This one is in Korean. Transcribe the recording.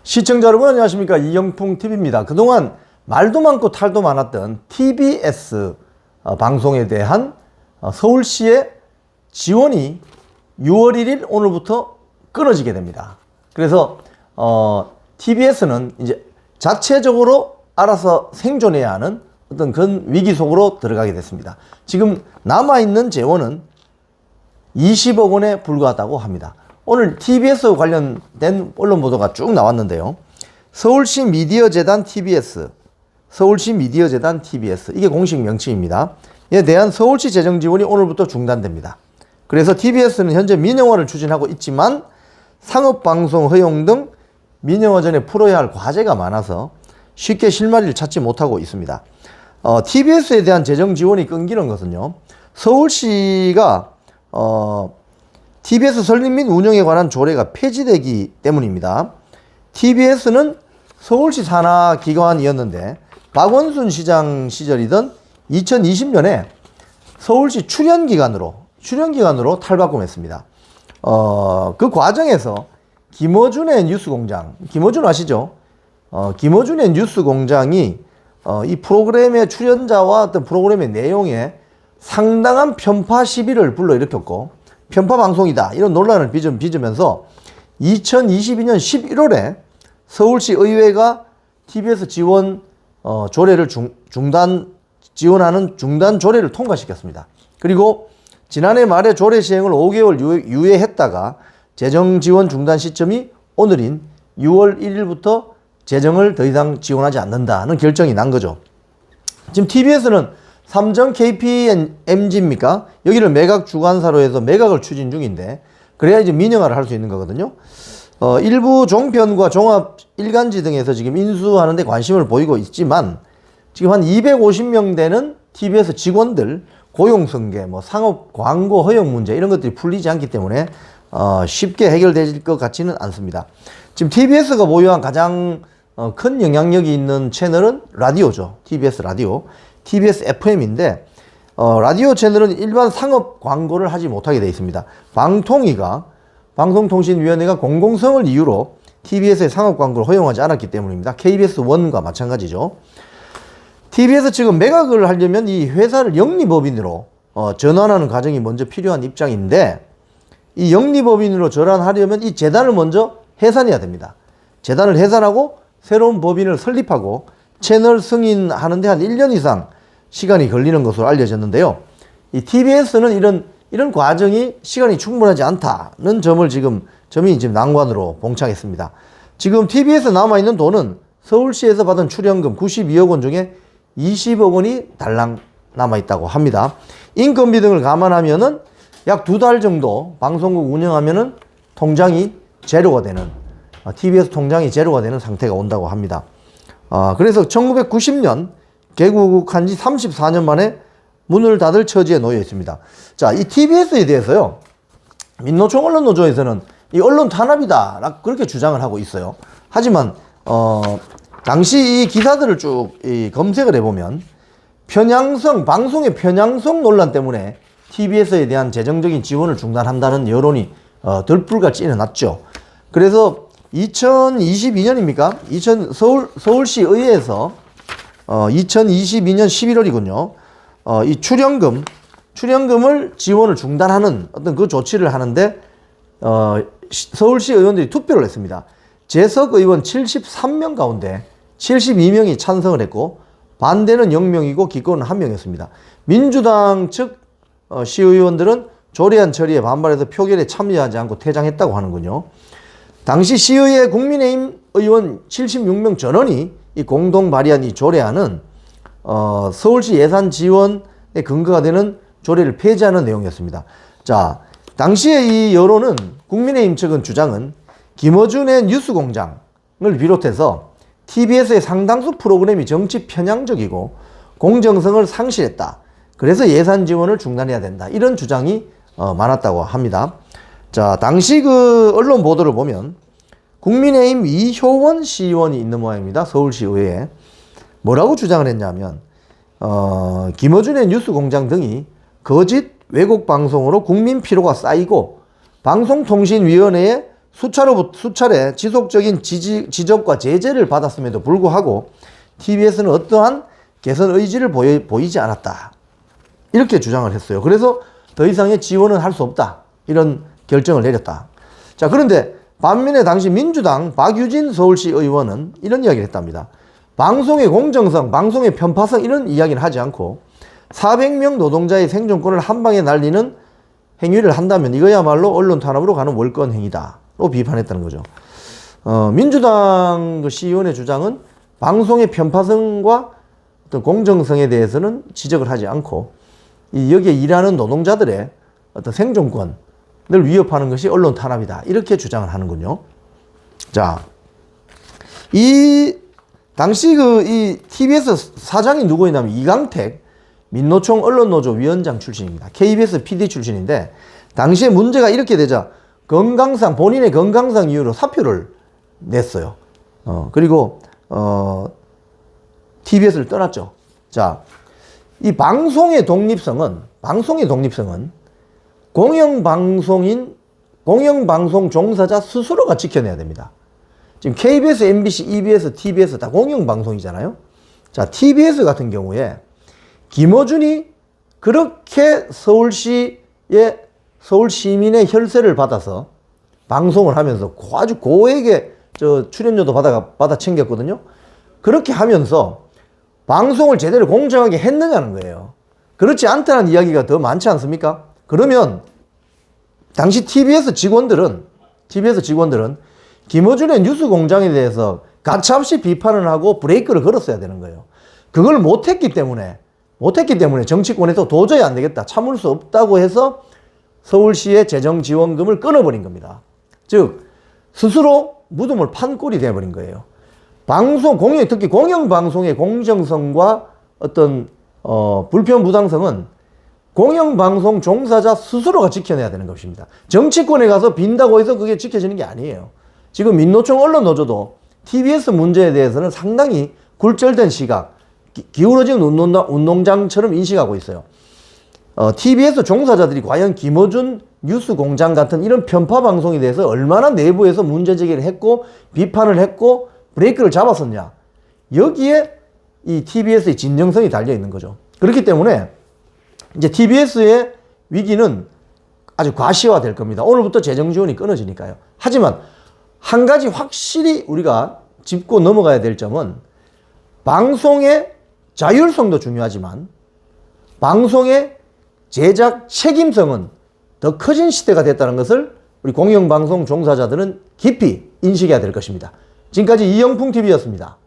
시청자 여러분 안녕하십니까, 이영풍TV입니다. 그동안 말도 많고 탈도 많았던 TBS 방송에 대한 서울시의 지원이 6월 1일 오늘부터 끊어지게 됩니다. 그래서 TBS는 이제 자체적으로 알아서 생존해야 하는 어떤 그런 위기 속으로 들어가게 됐습니다. 지금 남아있는 재원은 20억 원에 불과하다고 합니다. 오늘 TBS 관련된 언론 보도가 쭉 나왔는데요. 서울시 미디어재단 TBS, 서울시 미디어재단 TBS, 이게 공식 명칭입니다. 이에 대한 서울시 재정 지원이 오늘부터 중단됩니다. 그래서 TBS는 현재 민영화를 추진하고 있지만 상업방송 허용 등 민영화전에 풀어야 할 과제가 많아서 쉽게 실마리를 찾지 못하고 있습니다. TBS에 대한 재정 지원이 끊기는 것은요, 서울시가 TBS 설립 및 운영에 관한 조례가 폐지되기 때문입니다. TBS는 서울시 산하 기관이었는데 박원순 시장 시절이던 2020년에 서울시 출연기관으로 탈바꿈했습니다. 그 과정에서 김어준의 뉴스공장, 김어준 아시죠? 김어준의 뉴스공장이 이 프로그램의 출연자와 어떤 프로그램의 내용에 상당한 편파 시비를 불러일으켰고, 편파 방송이다 이런 논란을 빚으면서 2022년 11월에 서울시 의회가 TBS 지원 조례를 지원하는 중단 조례를 통과시켰습니다. 그리고 지난해 말에 조례 시행을 5개월 유예했다가 재정 지원 중단 시점이 오늘인 6월 1일부터 재정을 더 이상 지원하지 않는다는 결정이 난 거죠. 지금 TBS는 삼성 KPMG입니까? 여기를 매각 주관사로 해서 매각을 추진 중인데, 그래야 이제 민영화를 할 수 있는 거거든요. 일부 종편과 종합 일간지 등에서 지금 인수하는 데 관심을 보이고 있지만, 지금 한 250명 되는 TBS 직원들 고용 승계, 상업 광고 허용 문제 이런 것들이 풀리지 않기 때문에 쉽게 해결될 것 같지는 않습니다. 지금 TBS가 보유한 가장 큰 영향력이 있는 채널은 라디오죠. TBS 라디오. TBS FM인데 라디오 채널은 일반 상업 광고를 하지 못하게 되어 있습니다. 방송통신위원회가 공공성을 이유로 TBS의 상업 광고를 허용하지 않았기 때문입니다. KBS1과 마찬가지죠. TBS 측은 매각을 하려면 이 회사를 영리법인으로 전환하는 과정이 먼저 필요한 입장인데, 이 영리법인으로 전환하려면 이 재단을 먼저 해산해야 됩니다. 재단을 해산하고 새로운 법인을 설립하고 채널 승인하는데 한 1년 이상 시간이 걸리는 것으로 알려졌는데요. 이 TBS는 이런 과정이 시간이 충분하지 않다는 점이 지금 난관으로 봉착했습니다. 지금 TBS 남아있는 돈은 서울시에서 받은 출연금 92억 원 중에 20억 원이 달랑 남아있다고 합니다. 인건비 등을 감안하면은 약 2달 정도 방송국 운영하면은 통장이 제로가 되는, TBS 통장이 제로가 되는 상태가 온다고 합니다. 그래서 1990년 개국한 지 34년 만에 문을 닫을 처지에 놓여 있습니다. 자, 이 TBS에 대해서요, 민노총 언론노조에서는 이 언론 탄압이다 그렇게 주장을 하고 있어요. 하지만 당시 이 기사들을 쭉 검색을 해보면 방송의 편향성 논란 때문에 TBS에 대한 재정적인 지원을 중단한다는 여론이 들불같이 일어났죠. 그래서 2022년입니까? 서울시 의회에서 2022년 11월이군요. 이 출연금을 지원을 중단하는 어떤 그 조치를 하는데 서울시 의원들이 투표를 했습니다. 재석 의원 73명 가운데 72명이 찬성을 했고 반대는 0명이고 기권은 1명이었습니다. 민주당 측 시의원들은 조례안 처리에 반발해서 표결에 참여하지 않고 퇴장했다고 하는군요. 당시 시의회 국민의힘 의원 76명 전원이 이 공동 발의한 이 조례안은 서울시 예산 지원에 근거가 되는 조례를 폐지하는 내용이었습니다. 자, 당시에 이 여론은, 국민의힘 측은 주장은 김어준의 뉴스공장을 비롯해서 TBS의 상당수 프로그램이 정치 편향적이고 공정성을 상실했다. 그래서 예산 지원을 중단해야 된다. 이런 주장이 많았다고 합니다. 자, 당시 그 언론 보도를 보면 국민의힘 이효원 시의원이 있는 모양입니다. 서울시 의회에. 뭐라고 주장을 했냐면 김어준의 뉴스공장 등이 거짓 왜곡 방송으로 국민 피로가 쌓이고 방송통신위원회에 수차례 지속적인 지적과 제재를 받았음에도 불구하고 TBS는 어떠한 개선 의지를 보이지 않았다. 이렇게 주장을 했어요. 그래서 더 이상의 지원은 할 수 없다. 이런 결정을 내렸다. 자, 그런데 반면에 당시 민주당 박유진 서울시 의원은 이런 이야기를 했답니다. 방송의 공정성, 방송의 편파성 이런 이야기를 하지 않고 400명 노동자의 생존권을 한 방에 날리는 행위를 한다면 이거야말로 언론 탄압으로 가는 월권 행위다로 비판했다는 거죠. 민주당 시의원의 주장은 방송의 편파성과 어떤 공정성에 대해서는 지적을 하지 않고 여기에 일하는 노동자들의 어떤 생존권을 위협하는 것이 언론 탄압이다. 이렇게 주장을 하는군요. 자, 당시 이 TBS 사장이 누구였냐면 이강택 민노총 언론노조 위원장 출신입니다. KBS PD 출신인데 당시에 문제가 이렇게 되자 본인의 건강상 이유로 사표를 냈어요. 그리고 TBS를 떠났죠. 자, 이 방송의 독립성은 공영방송 종사자 스스로가 지켜내야 됩니다. 지금 KBS, MBC, EBS, TBS 다 공영방송이잖아요. 자, TBS 같은 경우에 김어준이 그렇게 서울 시민의 혈세를 받아서 방송을 하면서 아주 고액의 출연료도 받아 챙겼거든요. 그렇게 하면서 방송을 제대로 공정하게 했느냐는 거예요. 그렇지 않다는 이야기가 더 많지 않습니까? 그러면 당시 TBS 직원들은 김어준의 뉴스 공장에 대해서 가차없이 비판을 하고 브레이크를 걸었어야 되는 거예요. 그걸 못했기 때문에 정치권에서 도저히 안 되겠다, 참을 수 없다고 해서 서울시의 재정지원금을 끊어버린 겁니다. 즉 스스로 무덤을 판 꼴이 되어버린 거예요. 특히 공영방송의 공정성과 어떤 불편부당성은 공영방송 종사자 스스로가 지켜내야 되는 것입니다. 정치권에 가서 빈다고 해서 그게 지켜지는 게 아니에요. 지금 민노총 언론노조도 TBS 문제에 대해서는 상당히 굴절된 시각, 기울어진 운동장처럼 인식하고 있어요. TBS 종사자들이 과연 김어준 뉴스공장 같은 이런 편파 방송에 대해서 얼마나 내부에서 문제제기를 했고 비판을 했고 브레이크를 잡았었냐, 여기에 이 TBS의 진정성이 달려 있는 거죠. 그렇기 때문에 이제 TBS의 위기는 아주 과시화될 겁니다. 오늘부터 재정 지원이 끊어지니까요. 하지만 한 가지 확실히 우리가 짚고 넘어가야 될 점은 방송의 자율성도 중요하지만 방송의 제작 책임성은 더 커진 시대가 됐다는 것을 우리 공영방송 종사자들은 깊이 인식해야 될 것입니다. 지금까지 이영풍TV였습니다.